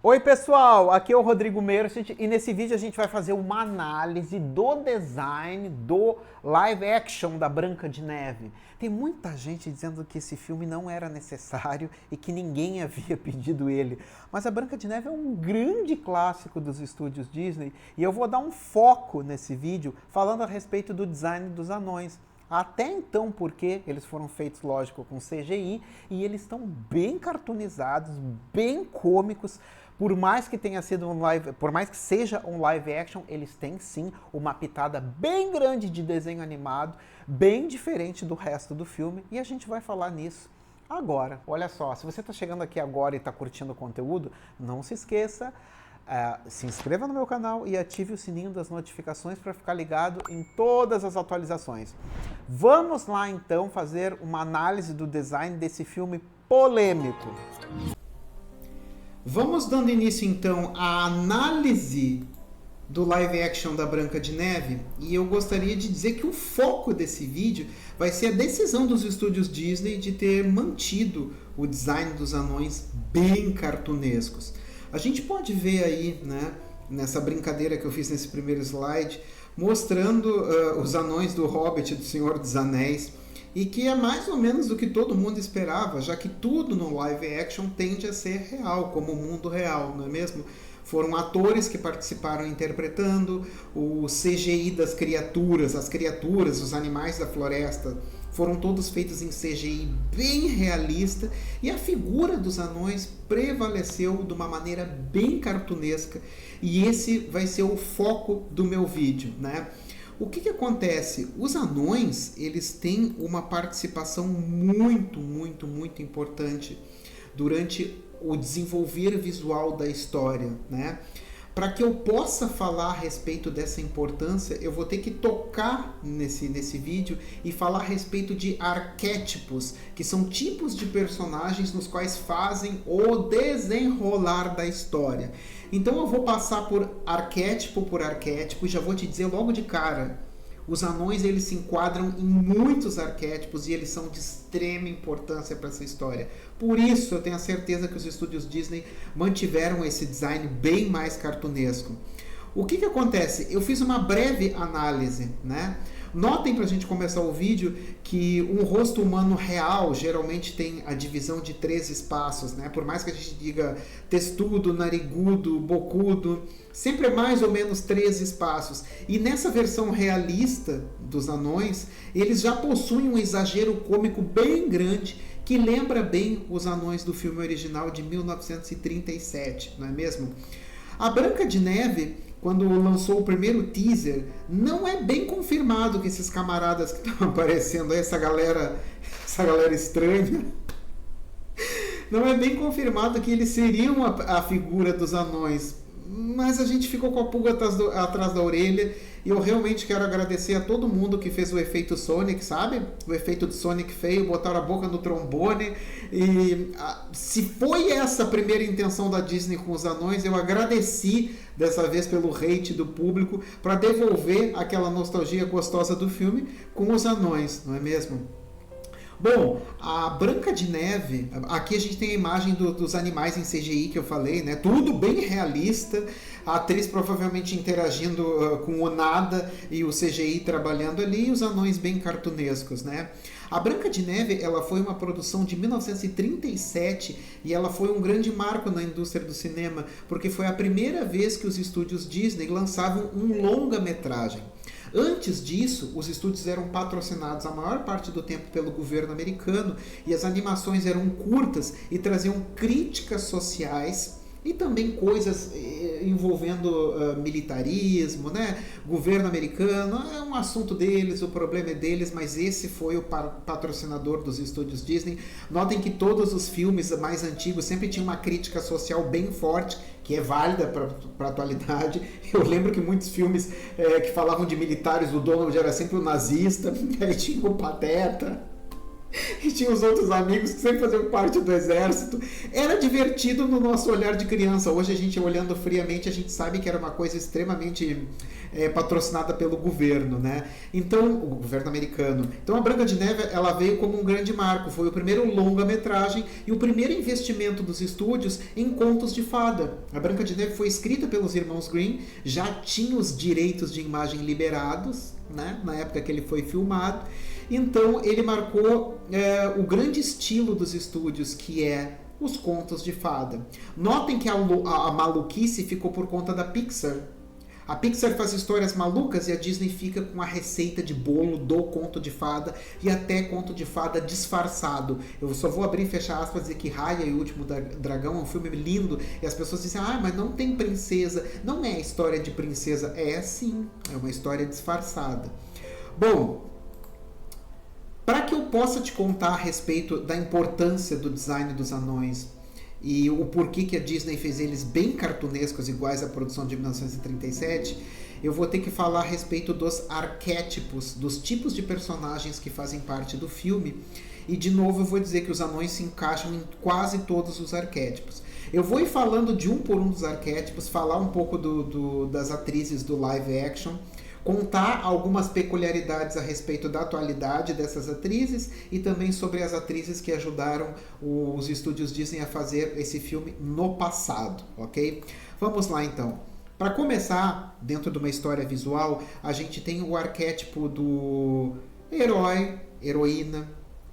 Oi pessoal, aqui é o Rodrigo Merchant e nesse vídeo a gente vai fazer uma análise do design do live action da Branca de Neve. Tem muita gente dizendo que esse filme não era necessário e que ninguém havia pedido ele. Mas a Branca de Neve é um grande clássico dos estúdios Disney e eu vou dar um foco nesse vídeo falando a respeito do design dos anões. Até então, porque eles foram feitos, lógico, com CGI e eles estão bem cartoonizados, bem cômicos. Por mais que tenha sido por mais que seja um live action, eles têm sim uma pitada bem grande de desenho animado, bem diferente do resto do filme, e a gente vai falar nisso agora. Olha só, se você está chegando aqui agora e está curtindo o conteúdo, não se esqueça, se inscreva no meu canal e ative o sininho das notificações para ficar ligado em todas as atualizações. Vamos lá então fazer uma análise do design desse filme polêmico. Vamos dando início então à análise do live action da Branca de Neve, e eu gostaria de dizer que o foco desse vídeo vai ser a decisão dos estúdios Disney de ter mantido o design dos anões bem cartunescos. A gente pode ver aí, né, nessa brincadeira que eu fiz nesse primeiro slide, mostrando os anões do Hobbit e do Senhor dos Anéis, e que é mais ou menos o que todo mundo esperava, já que tudo no live action tende a ser real, como o mundo real, não é mesmo? Foram atores que participaram interpretando, o CGI das criaturas, as criaturas, os animais da floresta, foram todos feitos em CGI bem realista, e a figura dos anões prevaleceu de uma maneira bem cartunesca, e esse vai ser o foco do meu vídeo, né? O que acontece? Os anões, eles têm uma participação muito importante durante o desenvolver visual da história, né? Para que eu possa falar a respeito dessa importância, eu vou ter que tocar nesse vídeo e falar a respeito de arquétipos, que são tipos de personagens nos quais fazem o desenrolar da história. Então eu vou passar por arquétipo e já vou te dizer logo de cara, os anões eles se enquadram em muitos arquétipos e eles são de extrema importância para essa história. Por isso eu tenho a certeza que os estúdios Disney mantiveram esse design bem mais cartunesco. O que acontece? Eu fiz uma breve análise, né? Notem, para a gente começar o vídeo, que um rosto humano real geralmente tem a divisão de 3 espaços, né? Por mais que a gente diga testudo, narigudo, bocudo, sempre é mais ou menos 3 espaços. E nessa versão realista dos anões, eles já possuem um exagero cômico bem grande, que lembra bem os anões do filme original de 1937, não é mesmo? A Branca de Neve, quando lançou o primeiro teaser, não é bem confirmado que esses camaradas que estão aparecendo aí, essa galera estranha, não é bem confirmado que eles seriam a figura dos anões. Mas a gente ficou com a pulga atrás da orelha, e eu realmente quero agradecer a todo mundo que fez o efeito Sonic, sabe? O efeito do Sonic feio, botaram a boca no trombone. E se foi essa a primeira intenção da Disney com os anões, eu agradeci dessa vez pelo hate do público para devolver aquela nostalgia gostosa do filme com os anões, não é mesmo? Bom, a Branca de Neve, aqui a gente tem a imagem dos animais em CGI que eu falei, né? Tudo bem realista, a atriz provavelmente interagindo com o nada e o CGI trabalhando ali, e os anões bem cartunescos, né? A Branca de Neve, ela foi uma produção de 1937 e ela foi um grande marco na indústria do cinema, porque foi a primeira vez que os estúdios Disney lançavam um longa-metragem. Antes disso, os estúdios eram patrocinados a maior parte do tempo pelo governo americano, e as animações eram curtas e traziam críticas sociais e também coisas envolvendo militarismo, né? Governo americano, é um assunto deles, o problema é deles, mas esse foi o patrocinador dos estúdios Disney. Notem que todos os filmes mais antigos sempre tinham uma crítica social bem forte, que é válida para a atualidade. Eu lembro que muitos filmes que falavam de militares, o Donald era sempre o nazista, aí tinha o Pateta. E tinha os outros amigos que sempre faziam parte do exército. Era divertido no nosso olhar de criança. Hoje a gente, olhando friamente, a gente sabe que era uma coisa extremamente patrocinada pelo governo, né? Então, o governo americano. Então a Branca de Neve, ela veio como um grande marco. Foi o primeiro longa-metragem e o primeiro investimento dos estúdios em contos de fada. A Branca de Neve foi escrita pelos irmãos Grimm, já tinha os direitos de imagem liberados, né? Na época que ele foi filmado. Então ele marcou o grande estilo dos estúdios, que é os contos de fada. Notem que a maluquice ficou por conta da Pixar. A Pixar faz histórias malucas e a Disney fica com a receita de bolo do conto de fada e até conto de fada disfarçado. Eu só vou abrir e fechar aspas e dizer que Raya e o Último Dragão é um filme lindo e as pessoas dizem, mas não tem princesa. Não é história de princesa. É sim, é uma história disfarçada. Bom, para que eu possa te contar a respeito da importância do design dos anões e o porquê que a Disney fez eles bem cartunescos, iguais à produção de 1937, eu vou ter que falar a respeito dos arquétipos, dos tipos de personagens que fazem parte do filme. E de novo eu vou dizer que os anões se encaixam em quase todos os arquétipos. Eu vou ir falando de um por um dos arquétipos, falar um pouco das atrizes do live action, contar algumas peculiaridades a respeito da atualidade dessas atrizes e também sobre as atrizes que ajudaram os estúdios Disney a fazer esse filme no passado, ok? Vamos lá então. Para começar, dentro de uma história visual, a gente tem o arquétipo do herói, heroína,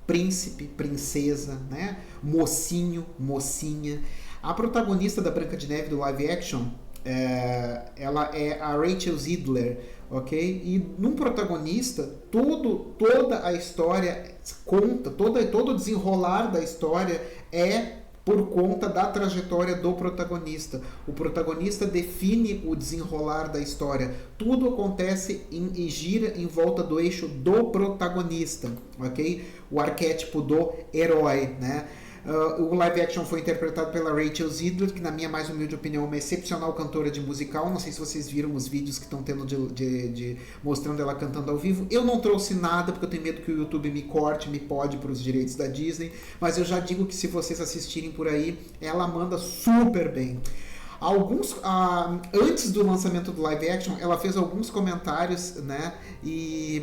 príncipe, princesa, né? Mocinho, mocinha. A protagonista da Branca de Neve do live action, ela é a Rachel Zegler, ok? E num protagonista, toda a história conta, todo o desenrolar da história é por conta da trajetória do protagonista. O protagonista define o desenrolar da história. Tudo acontece e gira em volta do eixo do protagonista, ok? O arquétipo do herói, né? O live action foi interpretado pela Rachel Zegler, que na minha mais humilde opinião é uma excepcional cantora de musical. Não sei se vocês viram os vídeos que estão tendo mostrando ela cantando ao vivo. Eu não trouxe nada porque eu tenho medo que o YouTube me corte, me pode para os direitos da Disney, mas eu já digo que se vocês assistirem por aí, ela manda super bem. Antes do lançamento do live action, ela fez alguns comentários, né? E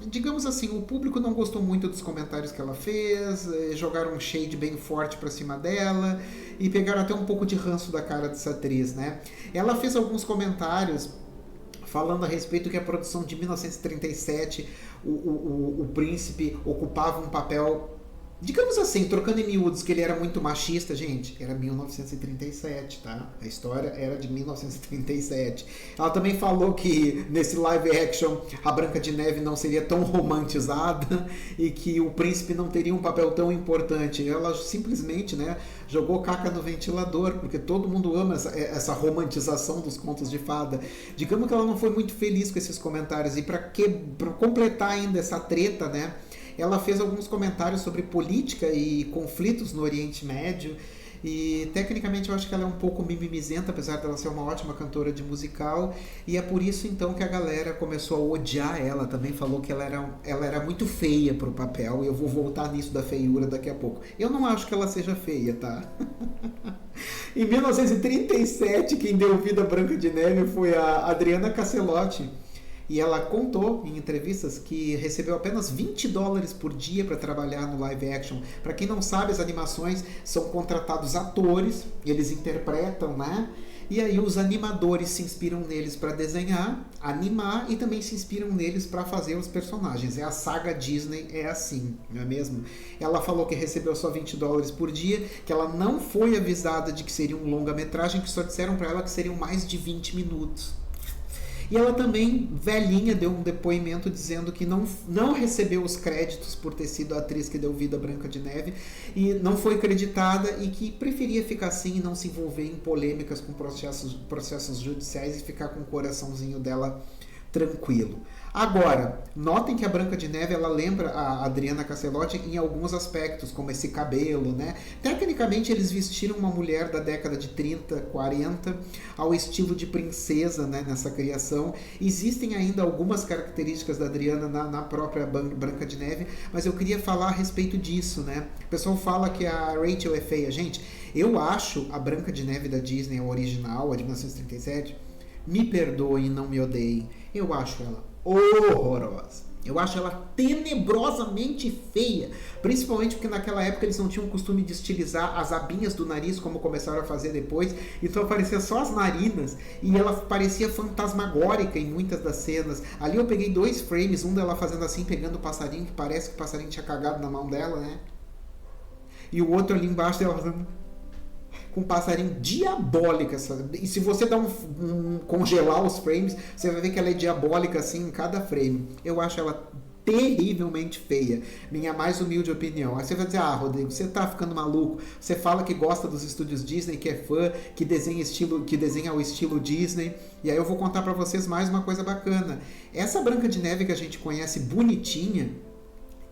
digamos assim, o público não gostou muito dos comentários que ela fez, jogaram um shade bem forte pra cima dela e pegaram até um pouco de ranço da cara dessa atriz, né? Ela fez alguns comentários falando a respeito que a produção de 1937, o príncipe ocupava um papel, digamos assim, trocando em miúdos, que ele era muito machista. Gente, era 1937, tá? A história era de 1937. Ela também falou que nesse live action a Branca de Neve não seria tão romantizada e que o príncipe não teria um papel tão importante. Ela simplesmente, né, jogou caca no ventilador, porque todo mundo ama essa romantização dos contos de fada. Digamos que ela não foi muito feliz com esses comentários. E para completar ainda essa treta, né, ela fez alguns comentários sobre política e conflitos no Oriente Médio e tecnicamente eu acho que ela é um pouco mimimizenta, apesar dela ser uma ótima cantora de musical, e é por isso então que a galera começou a odiar ela. Também falou que ela era muito feia pro papel, e eu vou voltar nisso da feiura daqui a pouco. Eu não acho que ela seja feia, tá? Em 1937, quem deu vida à Branca de Neve foi a Adriana Caselotti. E ela contou em entrevistas que recebeu apenas $20 por dia para trabalhar no live action. Para quem não sabe, as animações são contratados atores, eles interpretam, né? E aí os animadores se inspiram neles para desenhar, animar e também se inspiram neles para fazer os personagens. A saga Disney é assim, não é mesmo? Ela falou que recebeu só $20 por dia, que ela não foi avisada de que seria um longa-metragem, que só disseram para ela que seriam mais de 20 minutos. E ela também, velhinha, deu um depoimento dizendo que não recebeu os créditos por ter sido a atriz que deu vida à Branca de Neve e não foi creditada, e que preferia ficar assim e não se envolver em polêmicas com processos judiciais e ficar com o coraçãozinho dela tranquilo. Agora, notem que a Branca de Neve, ela lembra a Adriana Caselotti em alguns aspectos, como esse cabelo, né? Tecnicamente, eles vestiram uma mulher da década de 30, 40, ao estilo de princesa, né, nessa criação. Existem ainda algumas características da Adriana na própria Branca de Neve, mas eu queria falar a respeito disso, né? O pessoal fala que a Rachel é feia. Gente, eu acho a Branca de Neve da Disney, a original, a de 1937, me perdoem e não me odeiem, eu acho ela horrorosa. Eu acho ela tenebrosamente feia. Principalmente porque naquela época eles não tinham o costume de estilizar as abinhas do nariz, como começaram a fazer depois. Então aparecia só as narinas e ela parecia fantasmagórica em muitas das cenas. Ali eu peguei 2 frames, um dela fazendo assim, pegando o passarinho, que parece que o passarinho tinha cagado na mão dela, né? E o outro ali embaixo dela fazendo com um passarinho diabólica. E se você dá congelar os frames, você vai ver que ela é diabólica assim em cada frame. Eu acho ela terrivelmente feia, minha mais humilde opinião. Aí você vai dizer, Rodrigo, você tá ficando maluco, você fala que gosta dos estúdios Disney, que é fã, que desenha o estilo Disney, e aí eu vou contar pra vocês mais uma coisa bacana. Essa Branca de Neve que a gente conhece bonitinha,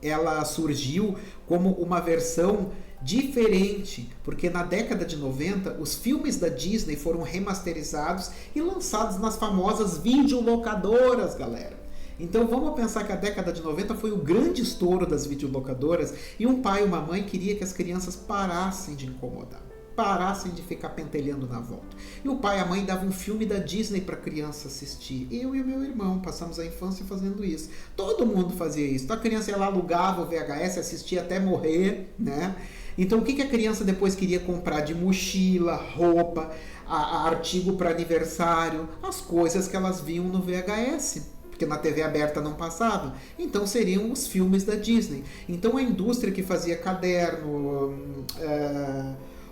ela surgiu como uma versão diferente, porque na década de 90 os filmes da Disney foram remasterizados e lançados nas famosas videolocadoras, galera. Então vamos pensar que a década de 90 foi o grande estouro das videolocadoras e um pai e uma mãe queria que as crianças parassem de incomodar, parassem de ficar pentelhando na volta. E o pai e a mãe davam um filme da Disney para a criança assistir. Eu e o meu irmão passamos a infância fazendo isso. Todo mundo fazia isso. Então a criança ia lá, alugava o VHS, assistia até morrer, né? Então o que a criança depois queria comprar de mochila, roupa, artigo para aniversário, as coisas que elas viam no VHS, porque na TV aberta não passava. Então seriam os filmes da Disney. Então a indústria que fazia caderno,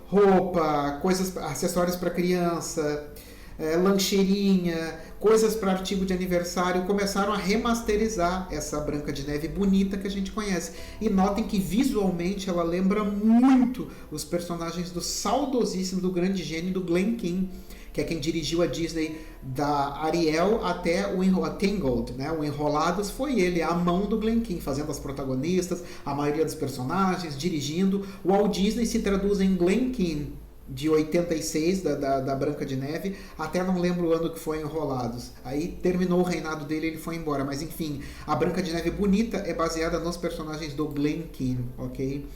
roupa, coisas, acessórios para criança, lancheirinha, coisas para artigo de aniversário, começaram a remasterizar essa Branca de Neve bonita que a gente conhece. E notem que visualmente ela lembra muito os personagens do saudosíssimo, do grande gênio do Glen Keane, que é quem dirigiu a Disney da Ariel até o Tangled, né? O Enrolados foi ele, a mão do Glen Keane, fazendo as protagonistas, a maioria dos personagens, dirigindo. O Walt Disney se traduz em Glen Keane, de 86, da Branca de Neve, até não lembro o ano que foi Enrolados. Aí terminou o reinado dele e ele foi embora. Mas enfim, a Branca de Neve bonita é baseada nos personagens do Glen Keane, ok?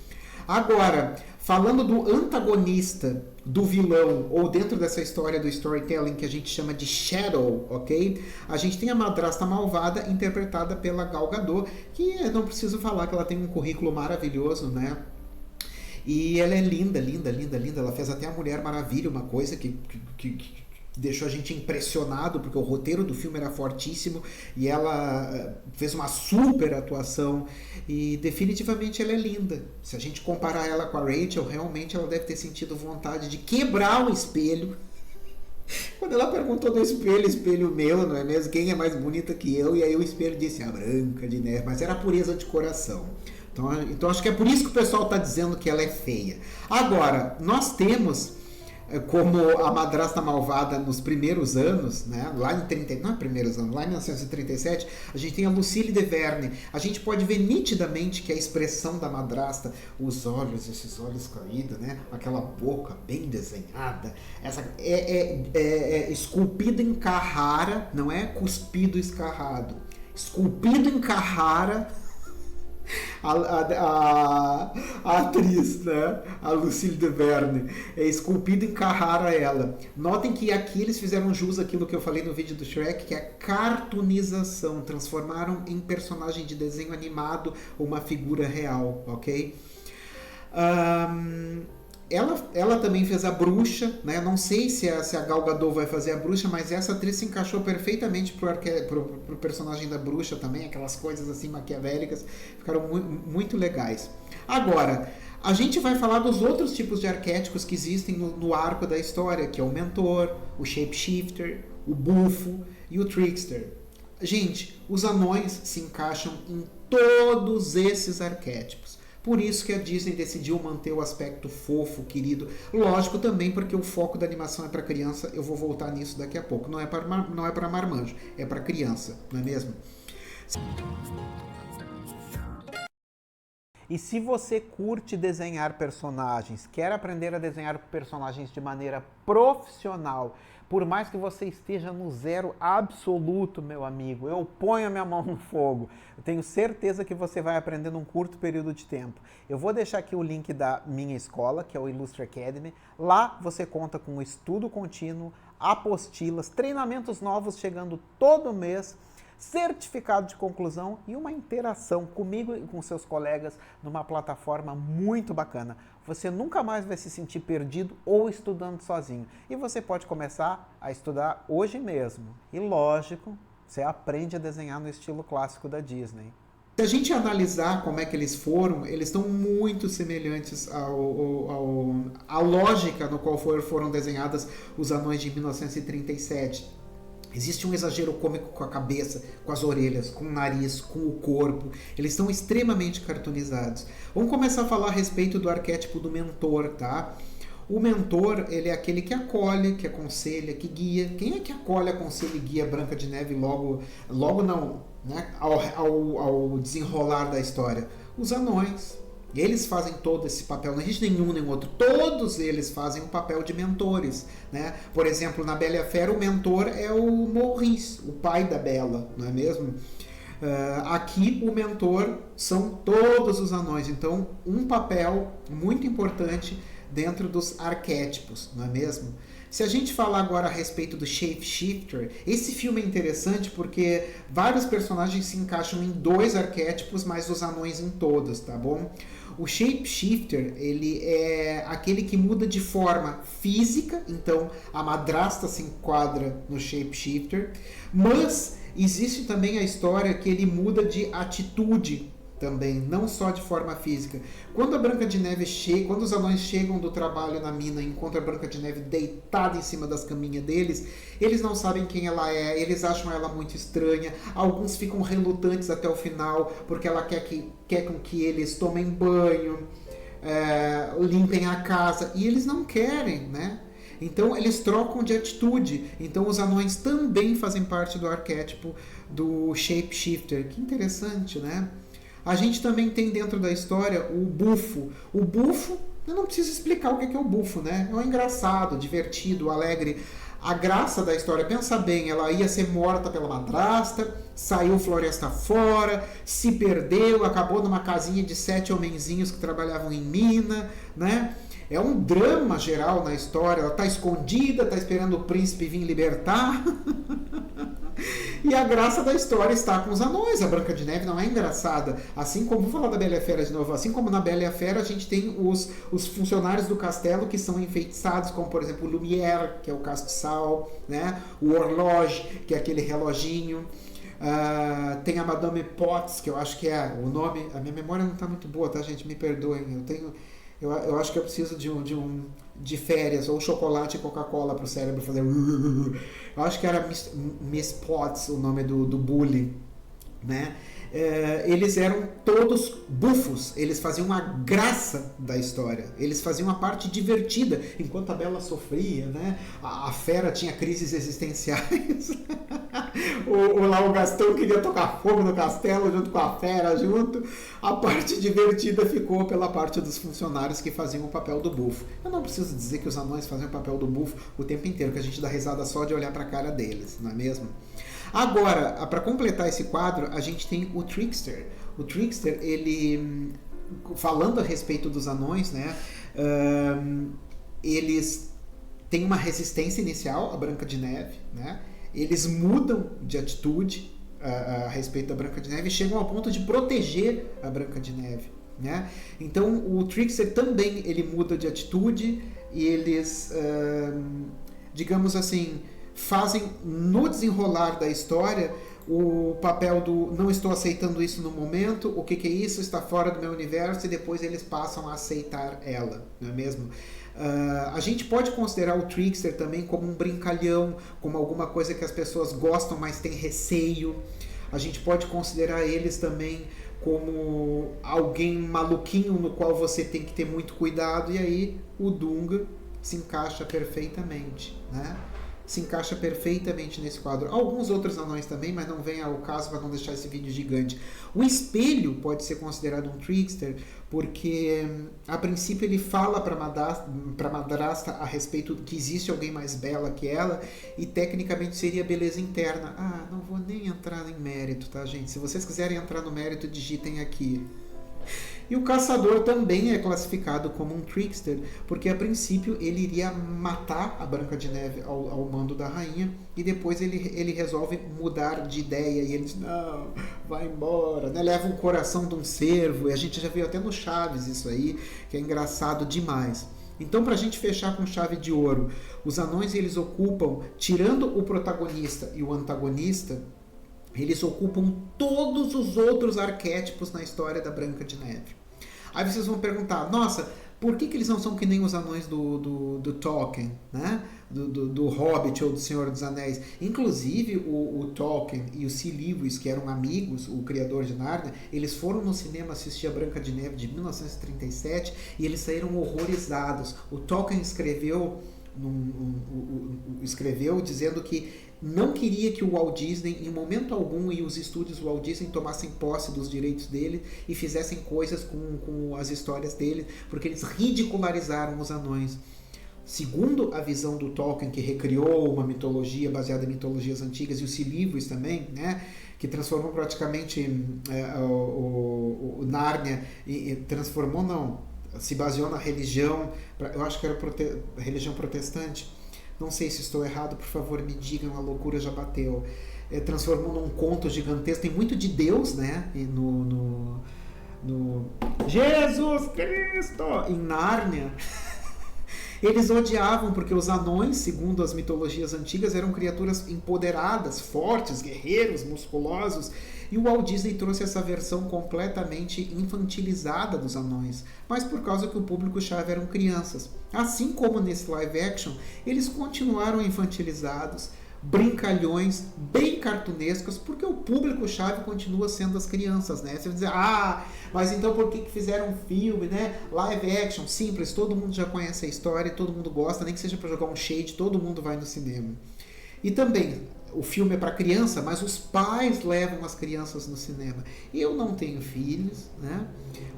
Agora, falando do antagonista, do vilão, ou dentro dessa história do storytelling que a gente chama de Shadow, ok? A gente tem a madrasta malvada interpretada pela Gal Gadot, que eu não preciso falar que ela tem um currículo maravilhoso, né? E ela é linda, linda, linda, linda. Ela fez até a Mulher Maravilha, uma coisa que deixou a gente impressionado, porque o roteiro do filme era fortíssimo e ela fez uma super atuação e definitivamente ela é linda. Se a gente comparar ela com a Rachel, realmente ela deve ter sentido vontade de quebrar o espelho. Quando ela perguntou no espelho, espelho meu, não é mesmo? Quem é mais bonita que eu? E aí o espelho disse, a Branca de Neve, mas era pureza de coração. Então acho que é por isso que o pessoal está dizendo que ela é feia. Agora, nós temos como a madrasta malvada nos primeiros anos, né? Lá em 30, não é primeiros anos, lá em 1937, a gente tem a Lucille de Verne. A gente pode ver nitidamente que a expressão da madrasta, os olhos, esses olhos caídos, né? Aquela boca bem desenhada, essa é esculpido em Carrara, não é cuspido escarrado. Esculpido em Carrara. A atriz, né? A Lucille de Verne, é esculpida em Carrara ela. Notem que aqui eles fizeram jus àquilo que eu falei no vídeo do Shrek, que é a cartoonização, transformaram em personagem de desenho animado uma figura real, ok? Ela também fez a bruxa, né? Não sei se a Gal Gadot vai fazer a bruxa, mas essa atriz se encaixou perfeitamente pro personagem da bruxa também, aquelas coisas assim maquiavélicas, ficaram muito legais. Agora, a gente vai falar dos outros tipos de arquétipos que existem no arco da história, que é o mentor, o shapeshifter, o bufo e o trickster. Gente, os anões se encaixam em todos esses arquétipos. Por isso que a Disney decidiu manter o aspecto fofo, querido. Lógico também porque o foco da animação é para criança, eu vou voltar nisso daqui a pouco. Não é para marmanjo, é para criança, não é mesmo? E se você curte desenhar personagens, quer aprender a desenhar personagens de maneira profissional, por mais que você esteja no zero absoluto, meu amigo, eu ponho a minha mão no fogo. Eu tenho certeza que você vai aprender num curto período de tempo. Eu vou deixar aqui o link da minha escola, que é o Illustre Academy. Lá você conta com estudo contínuo, apostilas, treinamentos novos chegando todo mês, certificado de conclusão e uma interação comigo e com seus colegas numa plataforma muito bacana. Você nunca mais vai se sentir perdido ou estudando sozinho. E você pode começar a estudar hoje mesmo. E lógico, você aprende a desenhar no estilo clássico da Disney. Se a gente analisar como é que eles foram, eles estão muito semelhantes à lógica no qual foram desenhadas os anões de 1937. Existe um exagero cômico com a cabeça, com as orelhas, com o nariz, com o corpo. Eles estão extremamente cartoonizados. Vamos começar a falar a respeito do arquétipo do mentor, tá? O mentor, ele é aquele que acolhe, que aconselha, que guia. Quem é que acolhe, aconselha e guia Branca de Neve logo não, né? ao desenrolar da história? Os anões. Eles fazem todo esse papel, não existe nenhum nem outro. Todos eles fazem o papel de mentores, né? Por exemplo, na Bela e a Fera, o mentor é o Maurice, o pai da Bela, não é mesmo? Aqui, o mentor são todos os anões. Então, um papel muito importante dentro dos arquétipos, não é mesmo? Se a gente falar agora a respeito do Shapeshifter, esse filme é interessante porque vários personagens se encaixam em 2 arquétipos, mas os anões em todos, tá bom? O Shapeshifter, ele é aquele que muda de forma física, então a madrasta se enquadra no Shapeshifter, mas existe também a história que ele muda de atitude também, não só de forma física. Quando a Branca de Neve chega, quando os anões chegam do trabalho na mina e encontram a Branca de Neve deitada em cima das caminhas deles, eles não sabem quem ela é, eles acham ela muito estranha, alguns ficam relutantes até o final, porque ela quer com que eles tomem banho, limpem a casa, e eles não querem, né? Então eles trocam de atitude. Então os anões também fazem parte do arquétipo do Shapeshifter. Que interessante, né? A gente também tem dentro da história o bufo. O bufo, eu não preciso explicar o que é o bufo, né? É um engraçado, divertido, alegre. A graça da história, pensa bem, ela ia ser morta pela madrasta, saiu floresta fora, se perdeu, acabou numa casinha de 7 homenzinhos que trabalhavam em mina, né? É um drama geral na história. Ela está escondida, está esperando o príncipe vir libertar. E a graça da história está com os anões. A Branca de Neve não é engraçada. Assim como, vou falar da Bela e a Fera de novo, assim como na Bela e a Fera a gente tem os funcionários do castelo que são enfeitiçados, como por exemplo o Lumière, que é o castiçal, né? O Horloge, que é aquele reloginho. Tem a Madame Potts, que eu acho que é o nome. A minha memória não está muito boa, tá, gente? Me perdoem. Eu acho que eu preciso de férias, ou chocolate e Coca-Cola para o cérebro fazer. Eu acho que era Miss Potts o nome do bully, né? Eles eram todos bufos, eles faziam a graça da história, eles faziam a parte divertida, enquanto a Bela sofria, né? A Fera tinha crises existenciais. o Gastão queria tocar fogo no castelo junto com a Fera junto. A parte divertida ficou pela parte dos funcionários que faziam o papel do bufo. Eu não preciso dizer que os anões faziam o papel do bufo o tempo inteiro, que a gente dá risada só de olhar para a cara deles, não é mesmo? Agora, para completar esse quadro, a gente tem o Trickster. O Trickster, ele, falando a respeito dos anões, né, eles têm uma resistência inicial à Branca de Neve, né? Eles mudam de atitude a respeito da Branca de Neve e chegam ao ponto de proteger a Branca de Neve, né? Então o Trickster também ele muda de atitude e eles, digamos assim, fazem no desenrolar da história o papel do não estou aceitando isso no momento, o que é isso, está fora do meu universo, e depois eles passam a aceitar ela, não é mesmo? A gente pode considerar o Trickster também como um brincalhão, como alguma coisa que as pessoas gostam, mas têm receio. A gente pode considerar eles também como alguém maluquinho no qual você tem que ter muito cuidado, e aí o Dunga se encaixa perfeitamente, né? Se encaixa perfeitamente nesse quadro. Alguns outros anões também, mas não vem ao caso para não deixar esse vídeo gigante. O espelho pode ser considerado um trickster, porque a princípio ele fala para madrasta a respeito que existe alguém mais bela que ela, e tecnicamente seria beleza interna. Ah, não vou nem entrar em mérito, tá, gente? Se vocês quiserem entrar no mérito, digitem aqui. E o caçador também é classificado como um trickster, porque a princípio ele iria matar a Branca de Neve ao mando da rainha, e depois ele resolve mudar de ideia, e ele diz, não, vai embora, né? Leva um coração de um cervo, e a gente já viu até no Chaves isso aí, que é engraçado demais. Então, para a gente fechar com chave de ouro, os anões eles ocupam, tirando o protagonista e o antagonista, eles ocupam todos os outros arquétipos na história da Branca de Neve. Aí vocês vão perguntar, nossa, por que eles não são que nem os anões do Tolkien, né? Do Hobbit ou do Senhor dos Anéis? Inclusive, o Tolkien e o C. Lewis, que eram amigos, o criador de Nárnia, eles foram no cinema assistir a Branca de Neve de 1937 e eles saíram horrorizados. O Tolkien escreveu dizendo que não queria que o Walt Disney, em momento algum, e os estúdios Walt Disney tomassem posse dos direitos dele e fizessem coisas com as histórias dele, porque eles ridicularizaram os anões. Segundo a visão do Tolkien, que recriou uma mitologia baseada em mitologias antigas, e o C. Lewis também, né, que transformou praticamente o Nárnia, se baseou na religião, eu acho que era religião protestante. Não sei se estou errado, por favor me digam, a loucura já bateu. Transformou num conto gigantesco, tem muito de Deus, né? No Jesus Cristo! Em Nárnia. Eles odiavam porque os anões, segundo as mitologias antigas, eram criaturas empoderadas, fortes, guerreiros, musculosos. E o Walt Disney trouxe essa versão completamente infantilizada dos anões, mas por causa que o público-chave eram crianças. Assim como nesse live action, eles continuaram infantilizados, brincalhões, bem cartunescos, porque o público-chave continua sendo as crianças, né? Você vai dizer, mas então por que fizeram um filme, né? Live action, simples, todo mundo já conhece a história, todo mundo gosta, nem que seja para jogar um shade, todo mundo vai no cinema. E também, o filme é para criança, mas os pais levam as crianças no cinema. Eu não tenho filhos, né?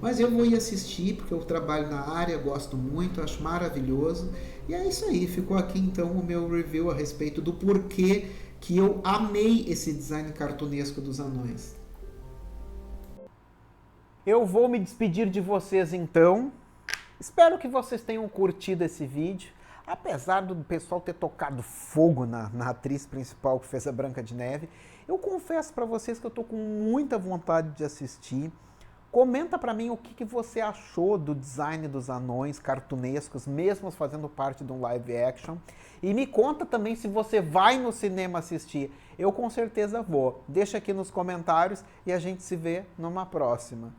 Mas eu vou ir assistir, porque eu trabalho na área, gosto muito, acho maravilhoso. E é isso aí, ficou aqui então o meu review a respeito do porquê que eu amei esse design cartunesco dos anões. Eu vou me despedir de vocês então. Espero que vocês tenham curtido esse vídeo. Apesar do pessoal ter tocado fogo na atriz principal que fez a Branca de Neve, eu confesso para vocês que eu tô com muita vontade de assistir. Comenta para mim o que você achou do design dos anões cartunescos, mesmo fazendo parte de um live action. E me conta também se você vai no cinema assistir. Eu com certeza vou. Deixa aqui nos comentários e a gente se vê numa próxima.